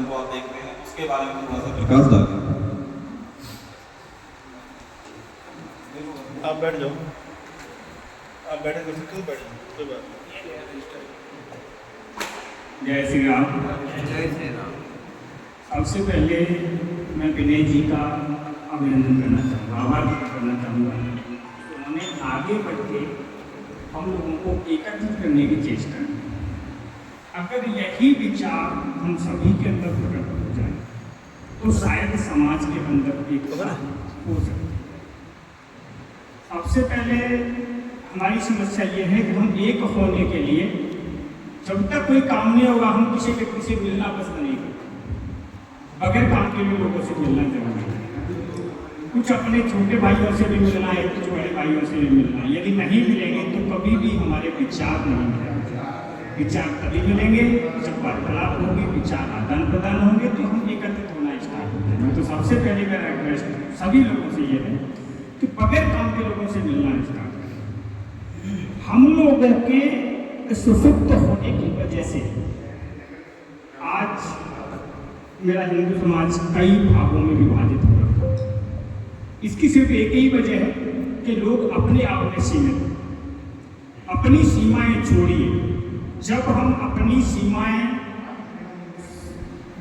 को आप देखते हैं, उसके बारे में थोड़ा सा प्रकाश डालें। आप बैठ जाओ, आप बैठे कर सकते हो, बैठ जाओ, कोई बात नहीं। जय श्री राम। जय श्री राम। सबसे पहले मैं विनय जी का अभिनंदन करना चाहूँगा, आभार व्यक्त करना चाहूँगा। उन्होंने आगे बढ़ के हम लोगों को एकत्रित करने की चेष्टा की। अगर यही विचार हम सभी के अंदर प्रकट हो जाए तो शायद समाज के अंदर एकता हो सकती है। सबसे पहले हमारी समस्या ये है कि हम एक होने के लिए जब तक कोई काम नहीं होगा हम किसी व्यक्ति से मिलना पसंद नहीं करते। बगैर काम के लिए लोगों से मिलना जरूरी है। कुछ अपने छोटे भाइयों से भी मिलना है, कुछ बड़े भाइयों से भी मिलना है। यदि नहीं मिलेंगे तो कभी भी हमारे विचार नहीं मिलेंगे। विचार तभी मिलेंगे जब वार्तालाप होगी, विचार आदान प्रदान होंगे तो हम एकत्रित होना स्टार्ट हो जाएंगे। तो सबसे पहले मेरा रिक्वेस्ट सभी लोगों से ये है कि बगैर काम के लोगों से मिलना स्टार्ट करें। हम लोगों के सुसुप्त होने की वजह से आज मेरा हिंदू समाज कई भागों में विभाजित हो रहा है। इसकी सिर्फ एक ही वजह है कि लोग अपने आप में सीमित, अपनी सीमाएं छोड़िए। जब हम अपनी सीमाएं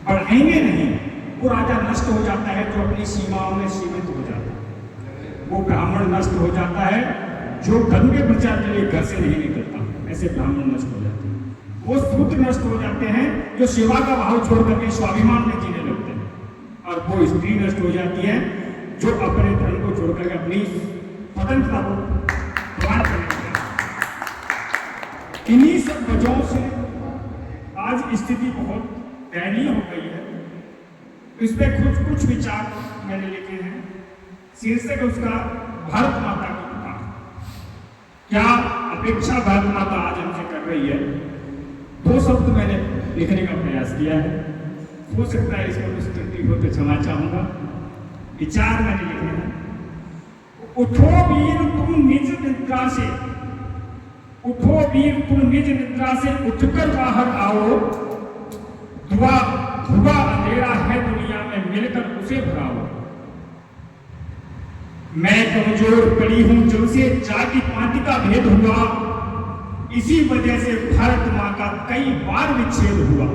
बढ़ाएंगे नहीं, वो राजा नष्ट हो जाता है जो अपनी सीमाओं में सीमित हो जाता है। वो ब्राह्मण नष्ट हो जाता है जो धर्म के प्रचार के लिए घर से नहीं निकलता, ऐसे ब्राह्मण नष्ट हो जाते हैं। वो शूद्र नष्ट हो जाते हैं जो सेवा का भाव छोड़ करके स्वाभिमान में जीने लगते हैं। और वो स्त्री नष्ट हो जाती है जो अपने धर्म को छोड़ करके अपनी स्वतंत्रता को प्रदान करने लगती है। इन्हीं सब वजहों से आज स्थिति बहुत दयनीय हो गई है। इस पर कुछ विचार मैंने लिखे हैं। शीर्षक उसका भारत माता की कृपा। क्या अपेक्षा भारत माता आज हमसे कर रही है? दो शब्द मैंने लिखने का प्रयास किया है। हो सकता है इसमें कुछ त्रुटि हो तो क्षमा चाहूंगा। विचार मैंने लिखे हैं। उठो वीर तुम निज निद्रा से, उठो वीर तुम निज निद्रा से उठकर बाहर आओ। धुआ अंधेरा है दुनिया में, मिलकर उसे भगाओ। मैं कमजोर पड़ी हूं जब से जाति पाति का भेद हुआ। इसी वजह से भारत मां का कई बार विच्छेद हुआ।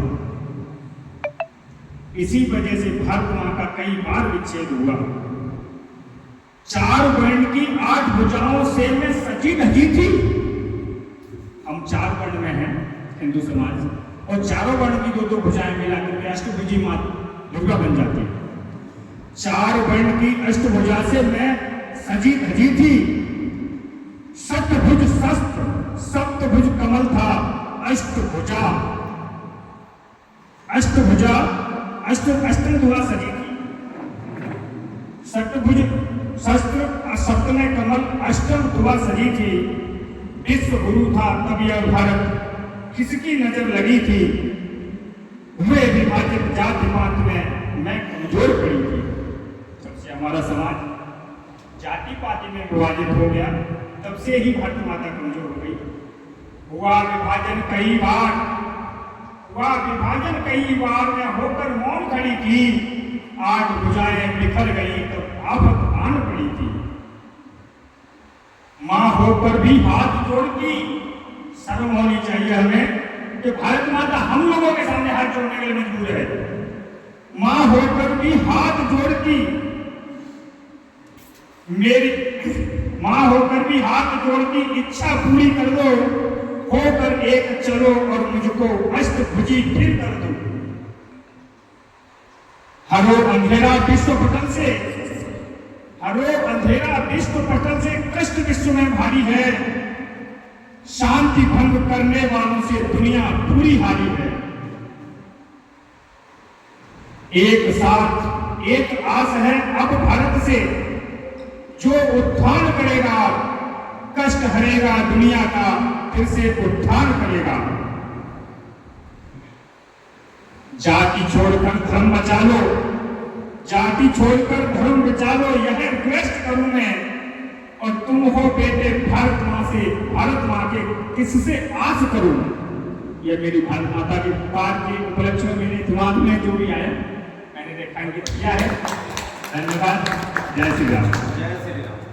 इसी वजह से भारत मां का कई बार विच्छेद हुआ। चार वर्ण की 8 भुजाओं से मैं सजी धजी थी। हम 4 वर्ण में हैं हिंदू समाज, और चारों वर्ण की 2-2 भुजाएं मिलाकर के अष्टभुजी मां दुर्गा बन जाती है। 4 वर्ण की अष्टभुजा से मैं सजी धजी थी। सप्तभुज शस्त्र, सप्तभुज कमल था अष्टभुजा, अष्टभुजा अष्टम धुआ सजी थी। सप्तभुज शस्त्र, सप्तमय कमल, अष्टम धुआ सजी थी। विश्व गुरु था तब यह भारत किसकी नजर लगी थी। हुए विभाजित जाति पात में मैं कमजोर पड़ी थी। जब से हमारा समाज जाति पाति में विभाजित हो गया तब से ही भारत माता कमजोर हो गई। हुआ विभाजन कई बार, हुआ विभाजन कई बार, मैं होकर मौन खड़ी थी। 8 भुजाएं बिखर गई तो आफत आन पड़ी थी। मां होकर भी हाथ जोड़ती, शर्म होनी चाहिए हमें कि भारत माता हम लोगों के सामने हाथ जोड़ने के लिए मजबूर है। मां होकर भी हाथ जोड़ती, मेरी मां होकर भी हाथ जोड़ती, इच्छा पूरी कर दो, होकर एक चलो और मुझको अष्टभुजी फिर कर दो। हरो अंधेरा विश्व पटल से, हरो अंधेरा विश्व पटल से, कष्ट विश्व में भारी है। शांति भंग करने वालों से दुनिया पूरी हारी है। एक साथ एक आस है अब भारत से, जो उत्थान करेगा, कष्ट हरेगा दुनिया का, फिर से उत्थान करेगा। जाति छोड़कर धर्म बचा लो, जाति छोड़कर धर्म बचा लो, यह रिक्वेस्ट करूं मैं। और तुम हो बेटे भारत मां से, भारत मां के किससे आस करूं। ये मेरी भारत माता के पार के उपलक्ष्य में मेरे दिमाग में जो भी आया मैंने रेखांकित किया है। धन्यवाद। जय श्री राम। जय श्री राम।